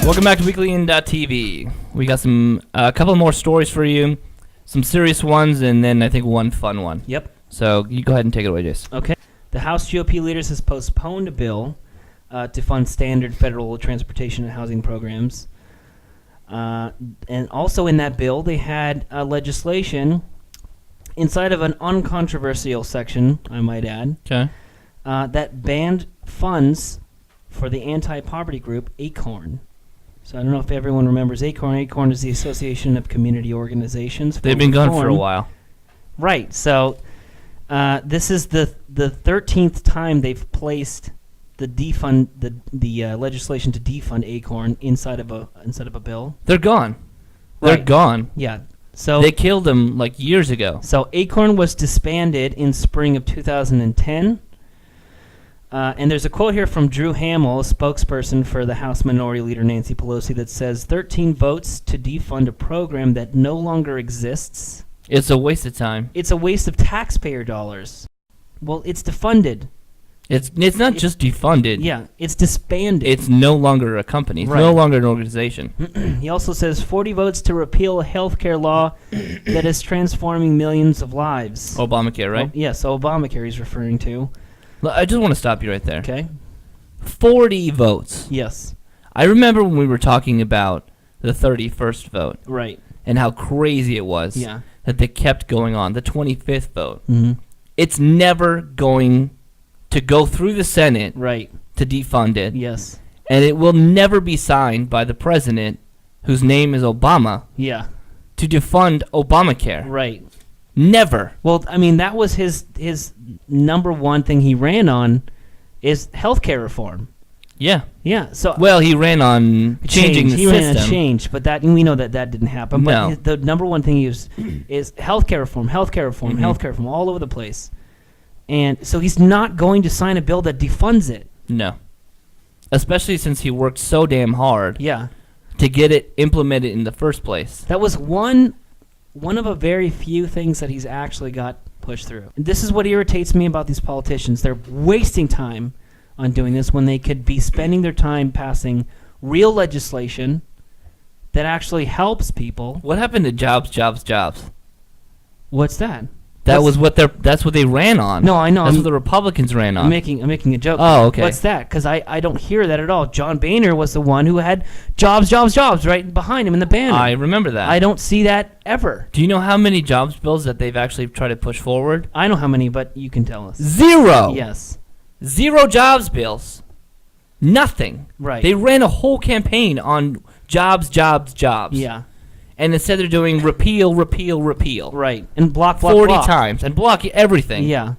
Welcome back to weeklyin.tv. We got a couple more stories for you, some serious ones, and then I think one fun one. Yep. So you go ahead and take it away, Jace. Okay. The House GOP leaders has postponed a bill to fund standard federal transportation and housing programs. And also in that bill, they had legislation inside of an uncontroversial section, I might add, that banned funds for the anti-poverty group ACORN. So I don't know if everyone remembers ACORN. ACORN is the Association of Community Organizations. They've been gone for a while. Right. So this is the 13th time they've placed the legislation to defund ACORN inside of a bill. They're gone. They're gone. Yeah. So they killed them like years ago. So ACORN was disbanded in spring of 2010. And there's a quote here from Drew Hamill, a spokesperson for the House Minority Leader Nancy Pelosi, that says 13 votes to defund a program that no longer exists. It's a waste of time. It's a waste of taxpayer dollars. Well, it's defunded. It's not just defunded. Yeah, it's disbanded. It's no longer a company. It's no longer an organization. He also says 40 votes to repeal a health care law that is transforming millions of lives. Obamacare, right? Yes, Obamacare he's referring to. I just want to stop you right there. Okay. 40 votes. Yes. I remember when we were talking about the 31st vote. Right. And how crazy it was that they kept going on. The 25th vote. Mm-hmm. It's never going to go through the Senate to defund it. Yes. And it will never be signed by the president, whose name is Obama, to defund Obamacare. Right. Never. Well, I mean, that was his number one thing he ran on is healthcare reform. Yeah. Yeah. So well, he ran on changing the system. He ran on change, but we know that didn't happen. No. But the number one thing is healthcare reform, healthcare reform all over the place. And so he's not going to sign a bill that defunds it. No. Especially since he worked so damn hard to get it implemented in the first place. That was one of a very few things that he's actually got pushed through. And this is what irritates me about these politicians. They're wasting time on doing this when they could be spending their time passing real legislation that actually helps people. What happened to jobs? What's that? That's what they ran on. No, I know. That's what the Republicans ran on. I'm making a joke. Oh, okay. What's that? Because I don't hear that at all. John Boehner was the one who had jobs right behind him in the banner. I remember that. I don't see that ever. Do you know how many jobs bills that they've actually tried to push forward? I know how many, but you can tell us. 0. Yes. 0 jobs bills. Nothing. Right. They ran a whole campaign on jobs. Yeah. And instead they're doing repeal. Right. And block 40 times. And block everything. Yeah.